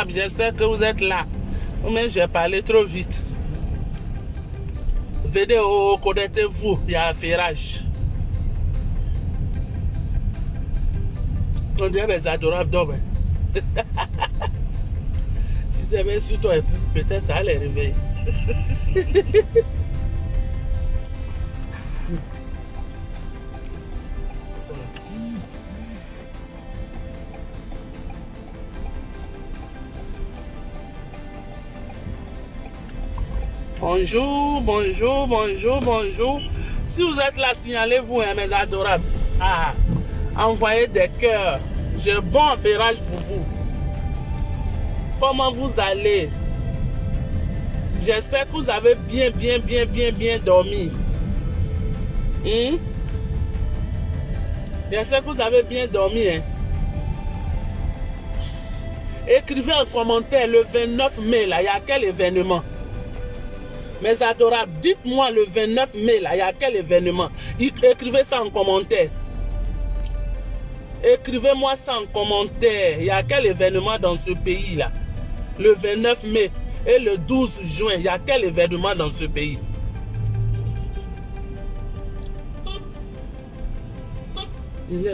adorable, j'espère que vous êtes là. Mais j'ai parlé trop vite. Venez, connectez-vous, il y a un ferrage. On dirait mes adorables d'hommes. Si c'est bien sur toi, peut-être ça va les réveiller. Bonjour, bonjour, bonjour, bonjour. Si vous êtes là, signalez-vous, hein, mes adorables. Ah, envoyez des cœurs. J'ai bon ferrage pour vous. Comment vous allez? J'espère que vous avez bien dormi. J'espère que vous avez bien dormi. Hein? Écrivez en commentaire le 29 mai, là, il y a quel événement? Mes adorables, dites-moi le 29 mai, là, il y a quel événement? Écrivez ça en commentaire. Écrivez-moi ça en commentaire. Il y a quel événement dans ce pays-là? Le 29 mai et le 12 juin, il y a quel événement dans ce pays?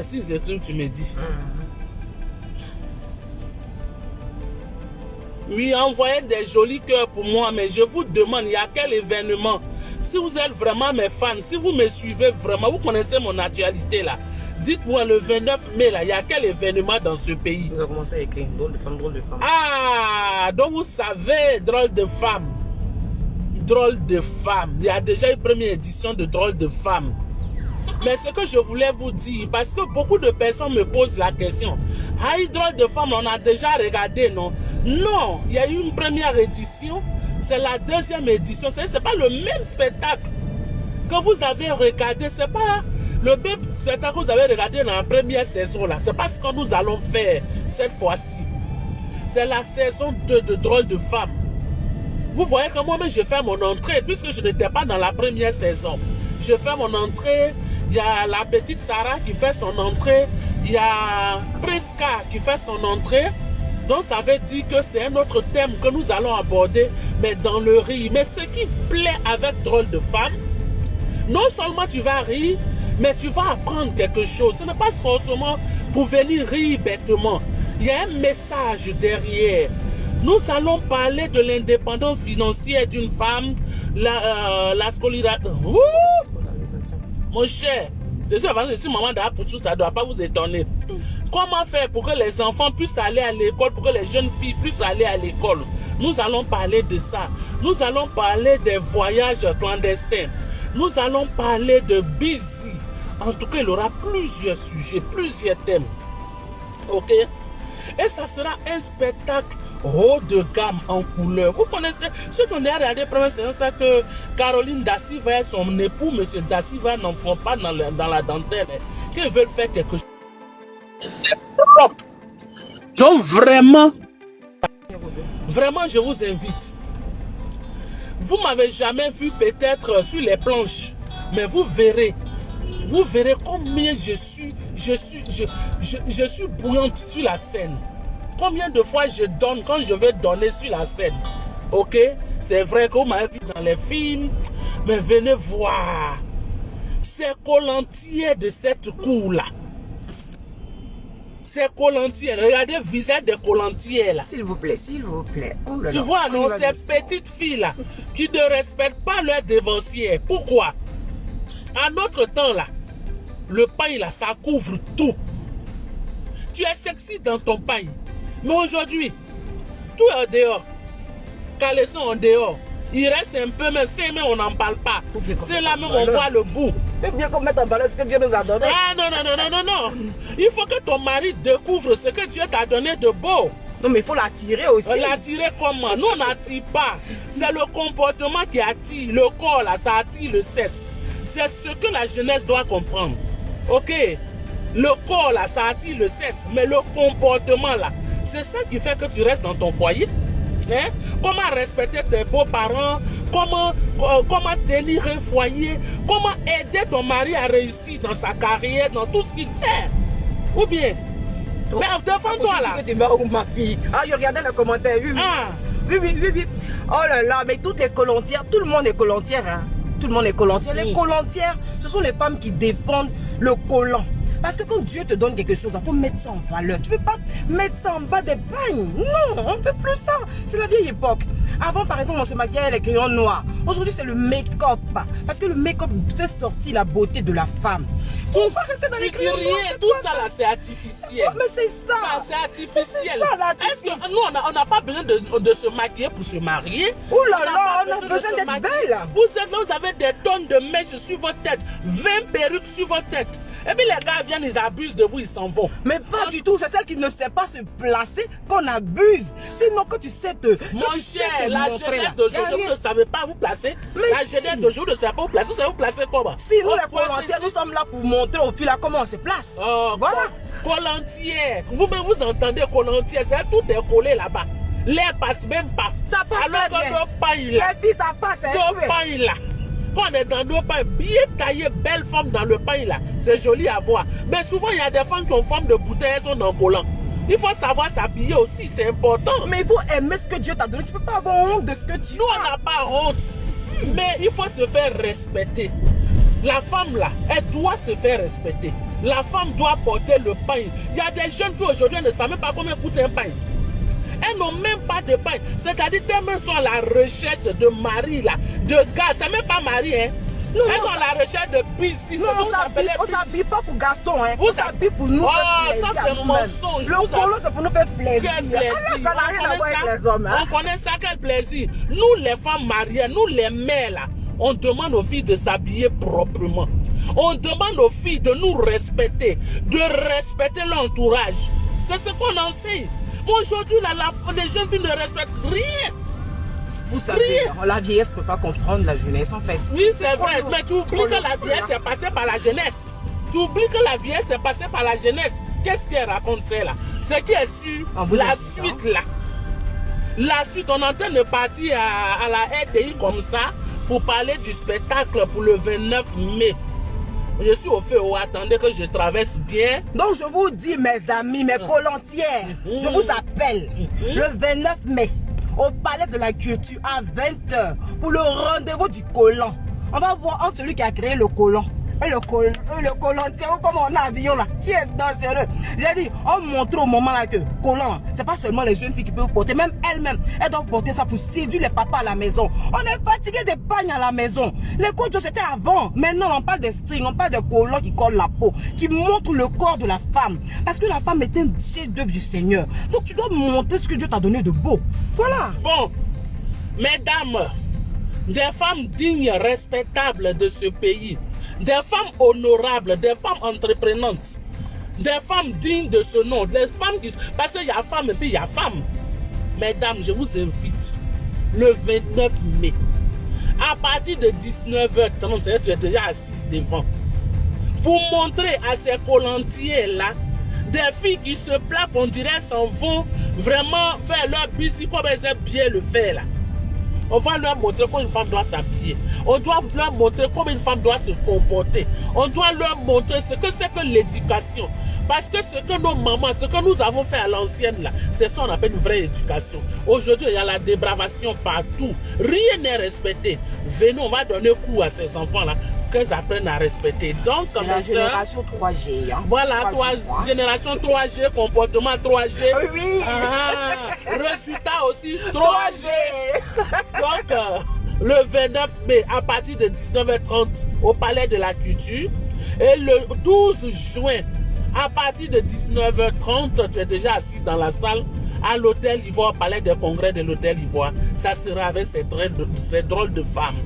Si j'écris, tu me dis. Oui, envoyez des jolis cœurs pour moi, mais je vous demande, il y a quel événement? Si vous êtes vraiment mes fans, si vous me suivez vraiment, vous connaissez mon actualité là. Dites-moi le 29 mai là, il y a quel événement dans ce pays? Vous avez commencé à écrire drôle de femme, drôle de femme. Ah, donc vous savez, drôle de femme. Drôle de femme. Il y a déjà une première édition de drôle de femme. Mais ce que je voulais vous dire, parce que beaucoup de personnes me posent la question. Ah, drôle de femme, on a déjà regardé, non? Non, il y a eu une première édition. C'est la deuxième édition. Ce n'est pas le même spectacle que vous avez regardé. Ce n'est pas le même spectacle que vous avez regardé dans la première saison. Ce n'est pas ce que nous allons faire cette fois-ci. C'est la saison 2 de drôle de femme. Vous voyez que moi-même, je fais mon entrée, puisque je n'étais pas dans la première saison. Je fais mon entrée, il y a la petite Sarah qui fait son entrée, il y a Priska qui fait son entrée. Donc ça veut dire que c'est un autre thème que nous allons aborder, mais dans le rire. Mais ce qui plaît avec drôle de femme, non seulement tu vas rire, mais tu vas apprendre quelque chose. Ce n'est pas forcément pour venir rire bêtement. Il y a un message derrière. Nous allons parler de l'indépendance financière d'une femme, la scolarisation. Mon cher, je suis maman d'Apoutou, ça ne doit pas vous étonner. Comment faire pour que les enfants puissent aller à l'école, pour que les jeunes filles puissent aller à l'école? Nous allons parler de ça. Nous allons parler des voyages clandestins. Nous allons parler de busy. En tout cas, il y aura plusieurs sujets, plusieurs thèmes. Ok? Et ça sera un spectacle haut de gamme en couleur. Vous connaissez, ceux qui ont regardé la première séance, c'est que Caroline Da Silva et son époux, M. Da Silva, n'en font pas dans la dentelle. Qu'ils veulent faire quelque chose. C'est propre. Donc vraiment, je vous invite. Vous m'avez jamais vu peut-être sur les planches, mais vous verrez combien je suis bouillante sur la scène. Combien de fois je donne quand je vais donner sur la scène. Ok? C'est vrai que vous m'avez vu dans les films, mais venez voir. C'est Kolantier de cette cour-là. C'est Kolantier. Regardez le visage de Kolantier là. S'il vous plaît, s'il vous plaît. Oh là tu là. vois, non, ces petites filles là, qui ne respectent pas leurs dévanciers. Pourquoi? À notre temps là, le pain là, ça couvre tout. Tu es sexy dans ton pain. Mais aujourd'hui, tout est en dehors. Caleçon en dehors. Il reste un peu, mais c'est mais on n'en parle pas. C'est là même on voit le bout. C'est bien qu'on mette en valeur ce que Dieu nous a donné. Ah non. Il faut que ton mari découvre ce que Dieu t'a donné de beau. Non mais il faut l'attirer aussi. L'attirer comment? Nous on n'attire pas. C'est le comportement qui attire. Le corps là, ça attire le sexe. C'est ce que la jeunesse doit comprendre. Ok? Le corps là, ça attire le sexe. Mais le comportement là, c'est ça qui fait que tu restes dans ton foyer. Hein? Comment respecter tes beaux-parents, comment tenir un foyer, comment aider ton mari à réussir dans sa carrière, dans tout ce qu'il fait. Ou bien, Mais défends-toi là. Tu vas où, ma fille? Ah, je regardais les commentaires. Oui, oui. Ah. Oui. Oh là là, mais toutes les colontières, tout le monde est colontière, hein. Tout le monde est colontière. Les colontières, ce sont les femmes qui défendent le collant. Parce que quand Dieu te donne quelque chose, il faut mettre ça en valeur. Tu ne peux pas mettre ça en bas des pagnes. Non, on ne fait plus ça. C'est la vieille époque. Avant, par exemple, on se maquillait avec les crayons noirs. Aujourd'hui, c'est le make-up. Parce que le make-up fait sortir la beauté de la femme. Faut pas rester dans les crayons noirs. Tout ça là, c'est artificiel. Oh, mais c'est ça. C'est artificiel. Est-ce que nous, on n'a pas besoin de se maquiller pour se marier? Oh là là, on a besoin d'être belle. Vous êtes là, vous avez des tonnes de mèches sur votre tête, 20 perruques sur votre tête. Et puis les gars viennent, ils abusent de vous, ils s'en vont. Mais pas du tout, c'est celle qui ne sait pas se placer qu'on abuse. Sinon, quand tu sais te... Mon cher, la jeunesse d'aujourd'hui, vous ne savez pas vous placer. La jeunesse d'aujourd'hui ne sait pas vous placer, vous savez vous placer comment? Si nous, les colontières, nous sommes là pour montrer aux filles là comment on se place. Voilà. Colontière, vous-même vous entendez colontière, c'est tout est collé là-bas. L'air passe même pas. Ça passe alors très bien. Alors que paille là. Les filles, ça passe. Paille là. Quand on est dans nos pains, bien taillé, belle forme dans le pain là, c'est joli à voir. Mais souvent, il y a des femmes qui ont forme de bouteille, elles sont en collant. Il faut savoir s'habiller aussi, c'est important. Mais il faut aimer ce que Dieu t'a donné. Tu ne peux pas avoir honte de ce que tu as. Nous, on n'a pas honte. Si. Mais il faut se faire respecter. La femme là, elle doit se faire respecter. La femme doit porter le pain. Il y a des jeunes filles aujourd'hui, elles ne savent même pas combien coûte un pain. Elles n'ont même pas de pain. C'est-à-dire qu'elles sont à la recherche de mari, là, de gars. C'est même pas mari, hein. Non, elles sont à la recherche de piscine. Non, on s'habille pas pour Gaston, hein. On s'habille pour nous. Ça, c'est mensonge. Le colo, c'est pour nous faire plaisir. Quel plaisir. Ça n'a rien à voir avec les hommes, hein. On connaît ça, quel plaisir. Nous, les femmes mariées, nous, les mères, là, on demande aux filles de s'habiller proprement. On demande aux filles de nous respecter, de respecter l'entourage. C'est ce qu'on enseigne. Aujourd'hui, les jeunes filles ne respectent rien. Vous savez, la vieillesse ne peut pas comprendre la jeunesse, en fait. Oui, c'est vrai, mais tu oublies que la vieillesse est passée par la jeunesse. Tu oublies que la vieillesse est passée par la jeunesse. Qu'est-ce qu'elle raconte, c'est là? Ce qui est sûr, la suite là. La suite, on est en train de partir à la RTI comme ça pour parler du spectacle pour le 29 mai. Je suis au feu, attendez que je traverse bien. Donc je vous dis, mes amis, mes colontières, je vous appelle le 29 mai au Palais de la Culture à 20 h pour le rendez-vous du collant. On va voir entre celui qui a créé le collant et le colontier, comme on a dit là, qui est dangereux. J'ai dit, on montre au moment là que collant, c'est pas seulement les jeunes filles qui peuvent porter, même elles-mêmes, elles doivent porter ça pour séduire les papas à la maison. On est fatigué des pagnes à la maison. Les coachs, c'était avant. Maintenant, on parle des strings, on parle des collants qui collent la peau, qui montrent le corps de la femme. Parce que la femme est un chef-d'œuvre du Seigneur. Donc tu dois montrer ce que Dieu t'a donné de beau. Voilà. Bon, mesdames, des femmes dignes, respectables de ce pays, des femmes honorables, des femmes entreprenantes, des femmes dignes de ce nom, des femmes qui... Parce qu'il y a femme et puis il y a femme. Mesdames, je vous invite le 29 mai, à partir de 19h30, tu es déjà assise devant, pour montrer à ces colontiers-là, des filles qui se plaquent, on dirait, s'en vont vraiment faire leur busy comme elles aiment bien le faire là. On va leur montrer comment une femme doit s'habiller. On doit leur montrer comment une femme doit se comporter. On doit leur montrer ce que c'est que l'éducation. Parce que ce que nos mamans, ce que nous avons fait à l'ancienne là, c'est ce qu'on appelle une vraie éducation. Aujourd'hui, il y a la dépravation partout. Rien n'est respecté. Venez, on va donner coup à ces enfants-là, qu'elles apprennent à respecter. Donc, c'est la génération 3G. Hein. Voilà, génération 3G, comportement 3G. Oui. Résultat aussi 3G. Donc, le 29 mai, à partir de 19h30, au Palais de la Culture. Et le 12 juin, à partir de 19h30, tu es déjà assis dans la salle à l'hôtel Ivoire, Palais des Congrès de l'hôtel Ivoire. Ça sera avec ces drôles de femmes.